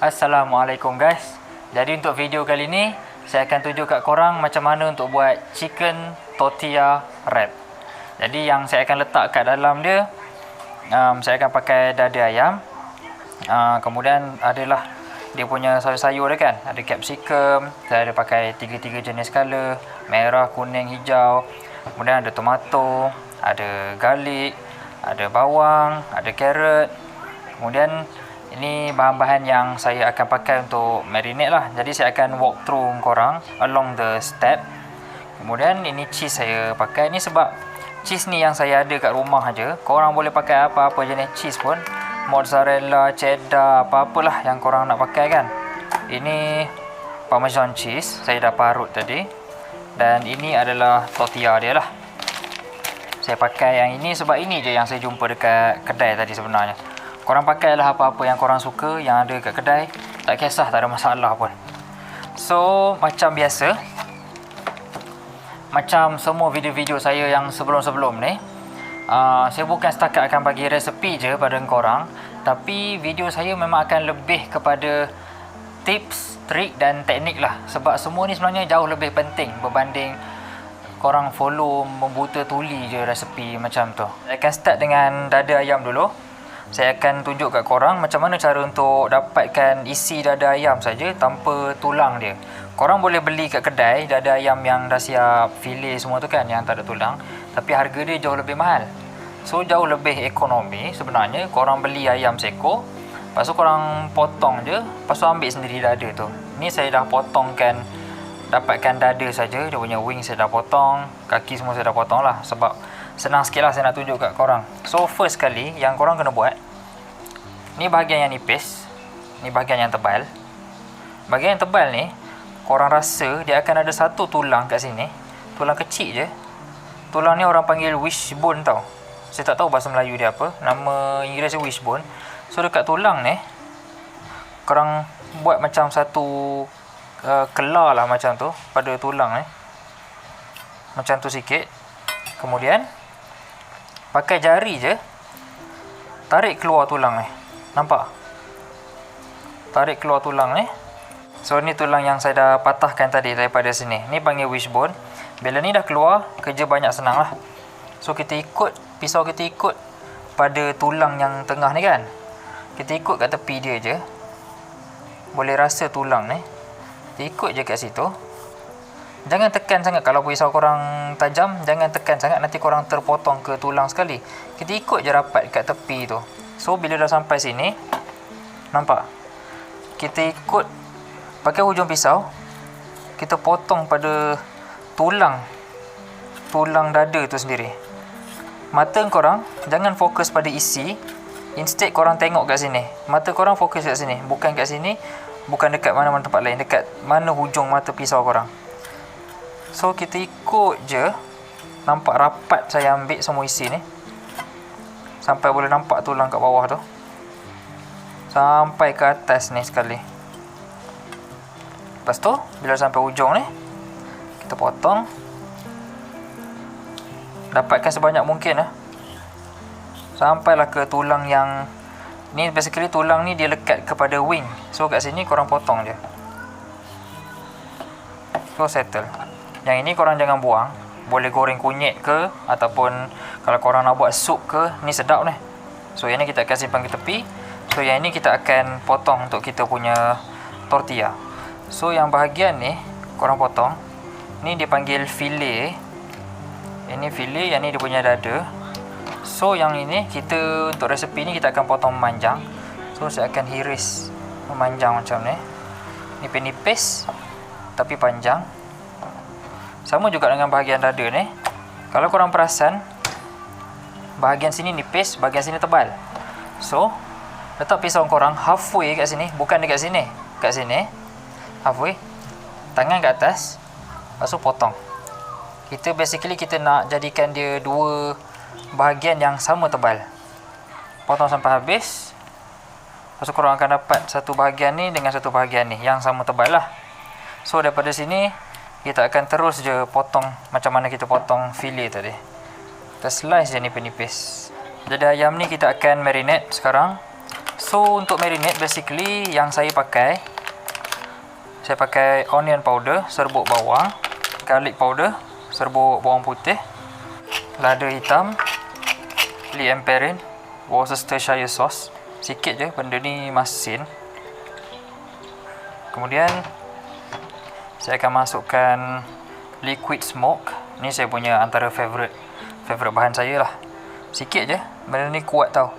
Assalamualaikum guys. Jadi untuk video kali ni saya akan tunjuk kat korang macam mana untuk buat chicken tortilla wrap. Jadi yang saya akan letak kat dalam dia, saya akan pakai dada ayam. Kemudian adalah dia punya sayur-sayur dia kan. Ada capsicum, saya ada pakai 3 jenis color, merah, kuning, hijau. Kemudian ada tomato, ada garlic, ada bawang, ada carrot. Kemudian ini bahan-bahan yang saya akan pakai untuk marinate lah. Jadi saya akan walk through korang along the step. Kemudian ini cheese saya pakai. Ini sebab cheese ni yang saya ada kat rumah aja. Korang boleh pakai apa-apa jenis cheese pun. Mozzarella, cheddar, apa-apalah yang korang nak pakai kan. Ini parmesan cheese. Saya dah parut tadi. Dan ini adalah tortilla dia lah. Saya pakai yang ini sebab ini je yang saya jumpa dekat kedai tadi sebenarnya. Korang pakailah apa-apa yang korang suka yang ada kat kedai. Tak kisah, tak ada masalah pun. So, macam biasa, macam semua video-video saya yang sebelum-sebelum ni, saya bukan setakat akan bagi resepi je pada korang, tapi video saya memang akan lebih kepada tips, trik dan teknik lah. Sebab semua ni sebenarnya jauh lebih penting berbanding korang follow membuta tuli je resepi macam tu. Saya akan start dengan dada ayam dulu. Saya akan tunjuk kat korang macam mana cara untuk dapatkan isi dada ayam saja tanpa tulang dia. Korang boleh beli kat kedai dada ayam yang dah siap filet semua tu kan, yang tak ada tulang. Tapi harga dia jauh lebih mahal. So jauh lebih ekonomi sebenarnya korang beli ayam seekor. Lepas tu korang potong je. Lepas tu ambil sendiri dada tu. Ni saya dah potongkan, dapatkan dada saja. Dia punya wing saya dah potong. Kaki semua saya dah potong lah. Sebab senang sikit lah saya nak tunjuk kat korang. So first kali yang korang kena buat, ni bahagian yang nipis, ni bahagian yang tebal. Bahagian yang tebal ni korang rasa dia akan ada satu tulang kat sini. Tulang kecil je. Tulang ni orang panggil wishbone tau. Saya tak tahu bahasa Melayu dia apa. Nama Inggeris dia wishbone. So dekat tulang ni korang buat macam satu kelar lah macam tu pada tulang ni. Macam tu sikit. Kemudian pakai jari je tarik keluar tulang ni. Nampak? Tarik keluar tulang ni. So ni tulang yang saya dah patahkan tadi daripada sini. Ni panggil wishbone. Bila ni dah keluar, kerja banyak senang lah. So kita ikut, pisau kita ikut pada tulang yang tengah ni kan. Kita ikut kat tepi dia je. Boleh rasa tulang ni. Kita ikut je kat situ. Jangan tekan sangat. Kalau pisau korang tajam, jangan tekan sangat, nanti korang terpotong ke tulang sekali. Kita ikut je rapat kat tepi tu. So bila dah sampai sini, nampak? Kita ikut pakai hujung pisau, kita potong pada tulang dada tu sendiri. Mata korang jangan fokus pada isi. Instead korang tengok kat sini. Mata korang fokus kat sini, bukan kat sini, bukan dekat mana-mana tempat lain, dekat mana hujung mata pisau korang. So kita ikut je. Nampak rapat saya ambil semua isi ni. Sampai boleh nampak tulang kat bawah tu. Sampai ke atas ni sekali. Lepas tu bila sampai hujung ni, kita potong. Dapatkan sebanyak mungkin lah. Sampailah ke tulang yang ni, basically tulang ni dia lekat kepada wing. So kat sini korang potong je. So settle. Yang ini korang jangan buang. Boleh goreng kunyit ke, ataupun kalau korang nak buat sup ke, ni sedap ni. So yang ni kita akan simpan ke tepi. So yang ini kita akan potong untuk kita punya tortilla. So yang bahagian ni korang potong. Ni dia panggil filet. Ini filet, yang ni dia punya dada. So yang ini kita untuk resepi ni kita akan potong memanjang. So saya akan hiris memanjang macam ni. Ni penipis tapi panjang. Sama juga dengan bahagian dada ni. Kalau korang perasan, bahagian sini nipis, bahagian sini tebal. So letak pisau korang halfway kat sini. Bukan dekat sini, kat sini halfway. Tangan kat atas. Lepas tu potong. Kita basically kita nak jadikan dia dua bahagian yang sama tebal. Potong sampai habis. Lepas tu korang akan dapat satu bahagian ni dengan satu bahagian ni yang sama tebal lah. So daripada sini kita akan terus je potong macam mana kita potong filet tadi. Kita slice je ni penipis. Jadi ayam ni kita akan marinate sekarang. So untuk marinate basically yang saya pakai onion powder, serbuk bawang, garlic powder, serbuk bawang putih, lada hitam, Lea & Perrine, Worcestershire sauce. Sikit je, benda ni masin. Kemudian saya akan masukkan liquid smoke. Ni saya punya antara favorite bahan saya lah. Sikit je, benda ni kuat tau.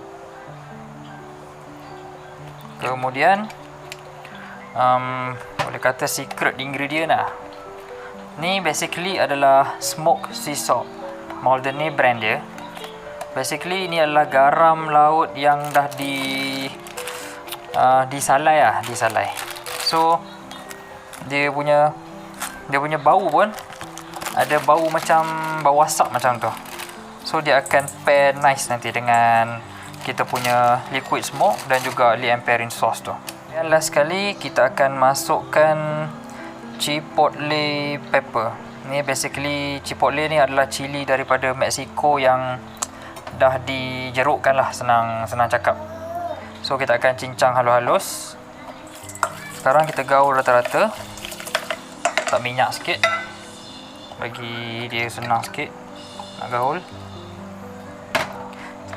Kemudian boleh kata secret ingredient lah. Ni basically adalah smoked sea salt. Maldon ni brand dia. Basically ni adalah garam laut yang dah disalai lah, disalai. So dia punya bau pun ada bau macam bau asap macam tu. So dia akan pair nice nanti dengan kita punya liquid smoke dan juga Lea & Perrine sauce tu. Dan last sekali kita akan masukkan chipotle pepper. Ni basically chipotle ni adalah cili daripada Mexico yang dah dijerukkan lah, senang cakap. So kita akan cincang halus-halus. Sekarang kita gaul rata-rata. Tak minyak sikit, bagi dia senang sikit nak gaul.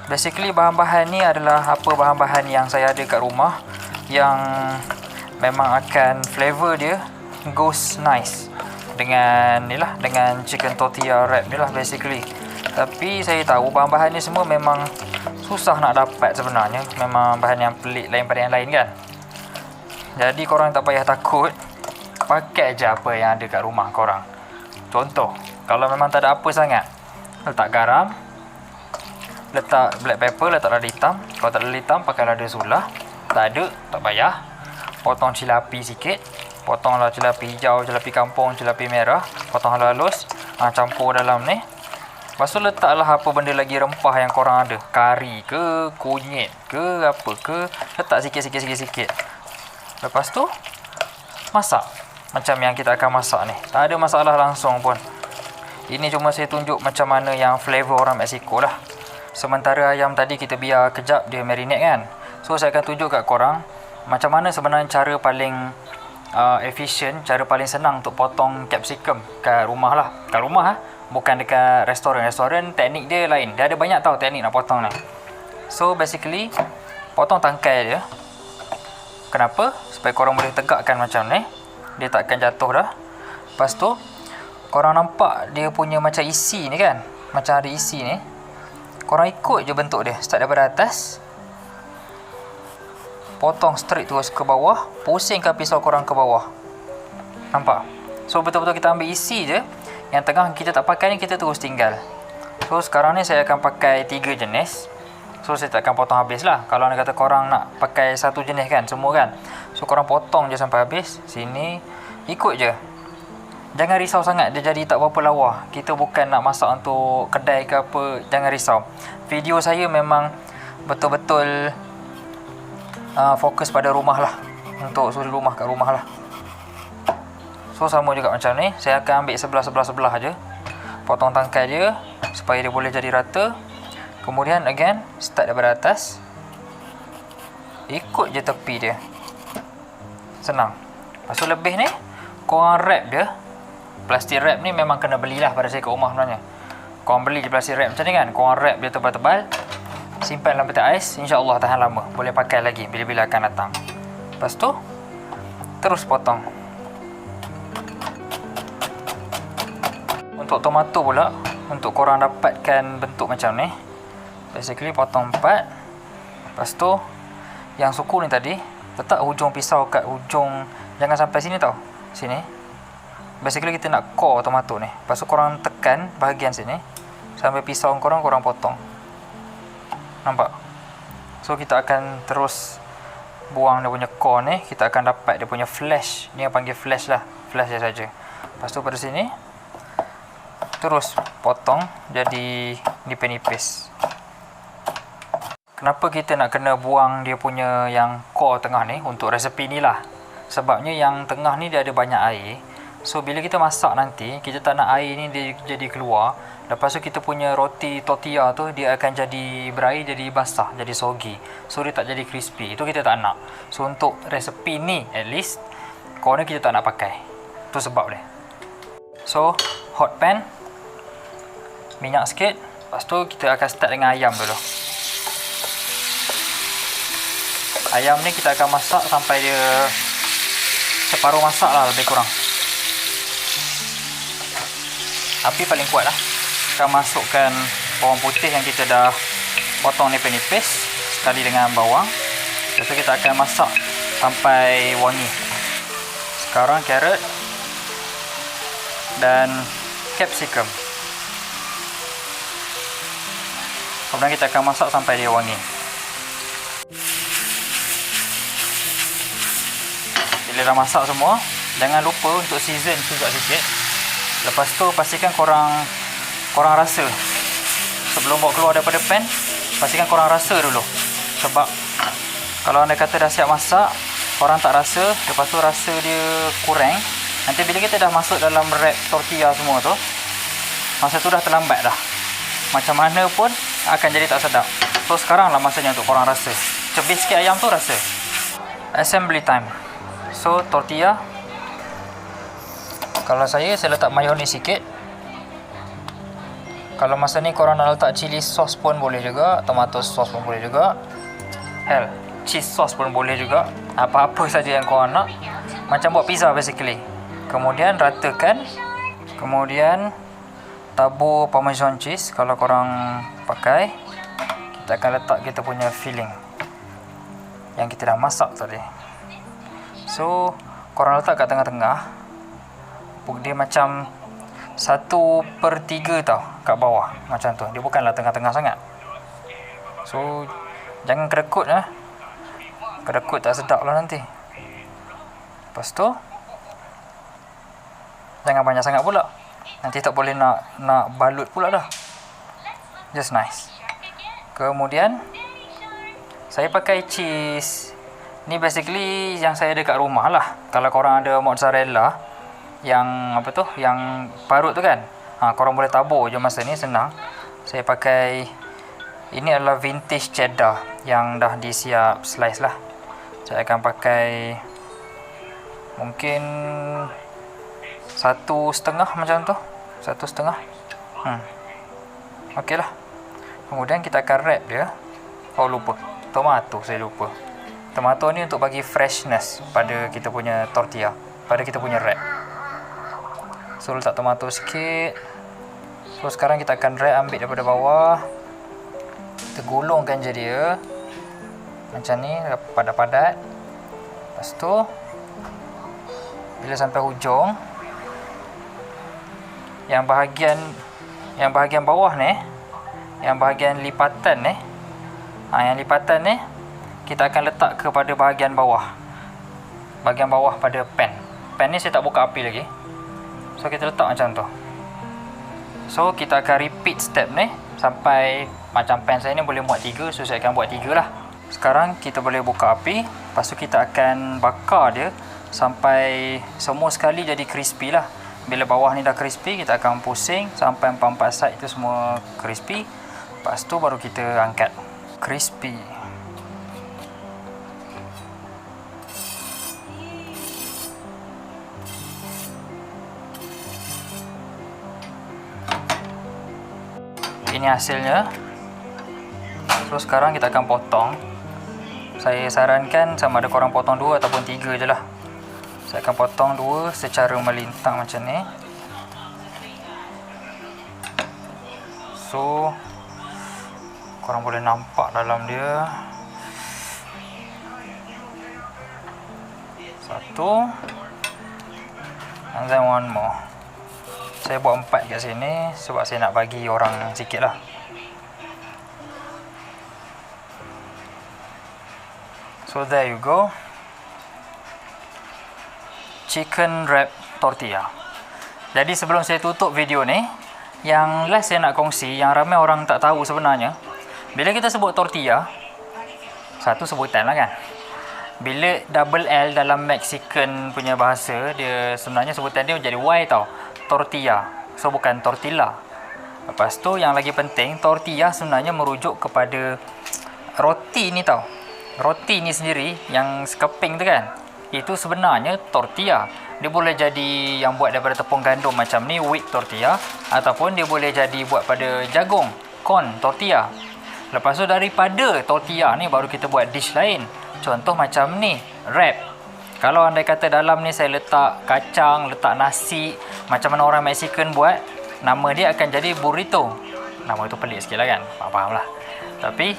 Basically bahan-bahan ni adalah bahan-bahan yang saya ada kat rumah yang memang akan flavor dia goes nice dengan chicken tortilla wrap ni lah basically. Tapi saya tahu bahan-bahan ni semua memang susah nak dapat sebenarnya. Memang bahan yang pelik lain pada yang lain kan. Jadi korang tak payah takut. Pakai je apa yang ada kat rumah korang. Contoh, kalau memang tak ada apa sangat, letak garam, letak black pepper, letak lada hitam. Kalau tak ada lada hitam, pakai lada sulah. Tak ada, tak payah. Potong cilapi sikit. Potonglah cilapi hijau, cilapi kampung, cilapi merah. Potong halus-halus. Campur dalam ni. Lepas tu letaklah apa benda lagi rempah yang korang ada. Kari ke, kunyit ke, apa ke. Letak sikit-sikit. Lepas tu, masak. Macam yang kita akan masak ni. Tak ada masalah langsung pun. Ini cuma saya tunjuk macam mana yang flavor orang Mexico lah. Sementara ayam tadi kita biar kejap dia marinate kan. So saya akan tunjuk kat korang macam mana sebenarnya cara paling efisien, cara paling senang untuk potong capsicum kat rumah lah. Kat rumah lah. Bukan dekat restoran. Restoran teknik dia lain. Dia ada banyak tau teknik nak potong ni. So basically potong tangkai dia. Kenapa? Supaya korang boleh tegakkan macam ni. Dia tak akan jatuh dah. Lepas tu korang nampak dia punya macam isi ni kan. Macam ada isi ni. Korang ikut je bentuk dia. Start daripada atas. Potong straight terus ke bawah. Pusingkan pisau korang ke bawah. Nampak? So betul-betul kita ambil isi je. Yang tengah kita tak pakai ni kita terus tinggal. So sekarang ni saya akan pakai 3 jenis. So saya tak akan potong habis lah. Kalau anda kata korang nak pakai satu jenis kan, semua kan. So korang potong je sampai habis. Sini. Ikut je. Jangan risau sangat dia jadi tak berapa lawa. Kita bukan nak masak untuk kedai ke apa. Jangan risau. Video saya memang betul-betul fokus pada rumah lah. Untuk suri rumah kat rumah lah. So sama juga macam ni. Saya akan ambil sebelah je. Potong tangkai dia supaya dia boleh jadi rata. Kemudian again start daripada atas. Ikut je tepi dia. Senang. Lepas tu lebih ni korang wrap dia. Plastik wrap ni memang kena belilah pada saya kat rumah sebenarnya. Korang beli je plastik wrap macam ni kan. Korang wrap dia tebal-tebal. Simpan dalam peti ais. InsyaAllah tahan lama. Boleh pakai lagi bila-bila akan datang. Lepas tu terus potong. Untuk tomato pula, untuk korang dapatkan bentuk macam ni, basically potong 4. Lepas tu yang suku ni tadi, letak hujung pisau kat hujung, jangan sampai sini tau. Sini. Basically kita nak core tomato ni. Lepas tu korang tekan bahagian sini sampai pisau korang potong. Nampak? So kita akan terus buang dia punya core ni. Kita akan dapat dia punya flesh. Ni yang panggil flesh lah. Flesh dia saja. Lepas tu pada sini terus potong jadi nipis-nipis. Kenapa kita nak kena buang dia punya yang core tengah ni untuk resepi ni lah. Sebabnya yang tengah ni dia ada banyak air. So bila kita masak nanti, kita tak nak air ni dia jadi keluar. Lepas tu kita punya roti tortilla tu dia akan jadi berair, jadi basah, jadi soggy. So dia tak jadi crispy. Itu kita tak nak. So untuk resepi ni at least corner kita tak nak pakai. Tu sebab dia. So hot pan, minyak sikit. Lepas tu kita akan start dengan ayam dulu. Ayam ni kita akan masak sampai dia separuh masak lah, lebih kurang. Api paling kuat lah. Kita masukkan bawang putih yang kita dah potong nipis-nipis sekali dengan bawang. Lepas tu kita akan masak sampai wangi. Sekarang carrot dan capsicum. Kemudian kita akan masak sampai dia wangi. Bila dah masak semua, jangan lupa untuk season juga sikit. Lepas tu pastikan korang rasa. Sebelum bawa keluar daripada pan, pastikan korang rasa dulu. Sebab kalau anda kata dah siap masak, korang tak rasa, lepas tu rasa dia kurang, nanti bila kita dah masuk dalam wrap tortilla semua tu, masa tu dah terlambat dah. Macam mana pun akan jadi tak sedap. So sekarang lah masanya untuk korang rasa. Cebis sikit ayam tu rasa. Assembly time. So tortilla, kalau saya letak mayonis sikit. Kalau masa ni korang nak letak chili sauce pun boleh juga, tomato sauce pun boleh juga, hell, cheese sauce pun boleh juga. Apa-apa saja yang korang nak. Macam buat pizza basically. Kemudian ratakan. Kemudian tabur parmesan cheese kalau korang pakai. Kita akan letak kita punya filling yang kita dah masak tadi. So korang letak kat tengah-tengah. Dia macam 1/3 tau kat bawah. Macam tu. Dia bukanlah tengah-tengah sangat. So jangan kerekut lah. Kerekut tak sedap lah nanti. Lepas tu jangan banyak sangat pula. Nanti tak boleh nak balut pula dah. Just nice. Kemudian saya pakai cheese. Ni basically yang saya ada kat rumah lah. Kalau korang ada mozzarella yang apa tu, yang parut tu kan, korang boleh tabur je masa ni, senang. Saya pakai, ini adalah vintage cheddar yang dah disiap slice lah. Saya akan pakai mungkin 1/2 macam tu, 1/2. Ok lah. Kemudian kita akan wrap dia. Oh lupa, tomato saya lupa. Tomato ni untuk bagi freshness pada kita punya tortilla, pada kita punya wrap. So letak tomato sikit. So sekarang kita akan wrap, ambil daripada bawah, kita gulungkan je dia macam ni, padat-padat. Lepas tu bila sampai hujung, yang bahagian bawah ni, yang bahagian lipatan ni, yang lipatan ni kita akan letak kepada bahagian bawah pada pan. Pan ni saya tak buka api lagi. So kita letak macam tu. So kita akan repeat step ni sampai, macam pan saya ni boleh muat 3, so saya akan buat 3 lah. Sekarang kita boleh buka api. Lepas tu kita akan bakar dia sampai semua sekali jadi crispy lah. Bila bawah ni dah crispy, kita akan pusing sampai 4 side tu semua crispy. Lepas tu baru kita angkat. Crispy. Ini hasilnya. So sekarang kita akan potong. Saya sarankan sama ada korang potong 2 ataupun 3 je lah. Saya akan potong 2 secara melintang macam ni. So korang boleh nampak dalam dia. 1. And then 1 more. Saya buat 4 kat sini sebab saya nak bagi orang sikit lah. So there you go. Chicken wrap tortilla. Jadi sebelum saya tutup video ni, yang last saya nak kongsi, yang ramai orang tak tahu sebenarnya, bila kita sebut tortilla, satu sebutan lah kan. Bila double L dalam Mexican punya bahasa, dia sebenarnya sebutan dia menjadi Y tau. Tortilla. So bukan tortilla. Lepas tu yang lagi penting, tortilla sebenarnya merujuk kepada roti ni tau. Roti ni sendiri yang sekeping tu kan, itu sebenarnya tortilla. Dia boleh jadi yang buat daripada tepung gandum macam ni, wheat tortilla, ataupun dia boleh jadi buat pada jagung, corn tortilla. Lepas tu daripada tortilla ni baru kita buat dish lain. Contoh macam ni, wrap. Kalau andai kata dalam ni saya letak kacang, letak nasi, macam mana orang Mexican buat, nama dia akan jadi burrito. Nama itu pelik sikit lah kan, faham lah. Tapi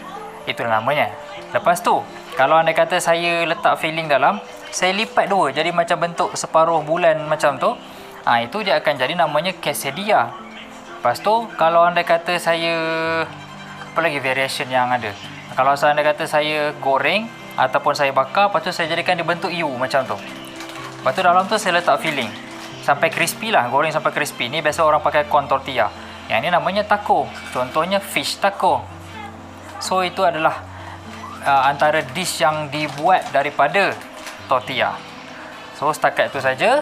itulah namanya. Lepas tu, kalau andai kata saya letak filling dalam, saya lipat dua jadi macam bentuk separuh bulan macam tu, itu dia akan jadi namanya quesadilla. Lepas tu, kalau andai kata saya, apa lagi variation yang ada, kalau andai kata saya goreng ataupun saya bakar, lepas tu saya jadikan dia bentuk U macam tu. Lepas tu dalam tu saya letak filling sampai crispy lah, goreng sampai crispy. Ni biasa orang pakai corn tortilla. Yang ni namanya taco. Contohnya fish taco. So itu adalah antara dish yang dibuat daripada tortilla. So setakat itu saja.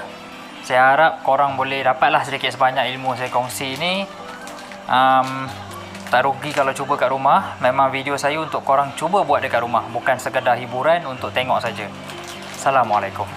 Saya harap korang boleh dapatlah sedikit sebanyak ilmu saya kongsi ni. Tak rugi kalau cuba kat rumah. Memang video saya untuk korang cuba buat dekat rumah, bukan sekadar hiburan untuk tengok saja. Assalamualaikum.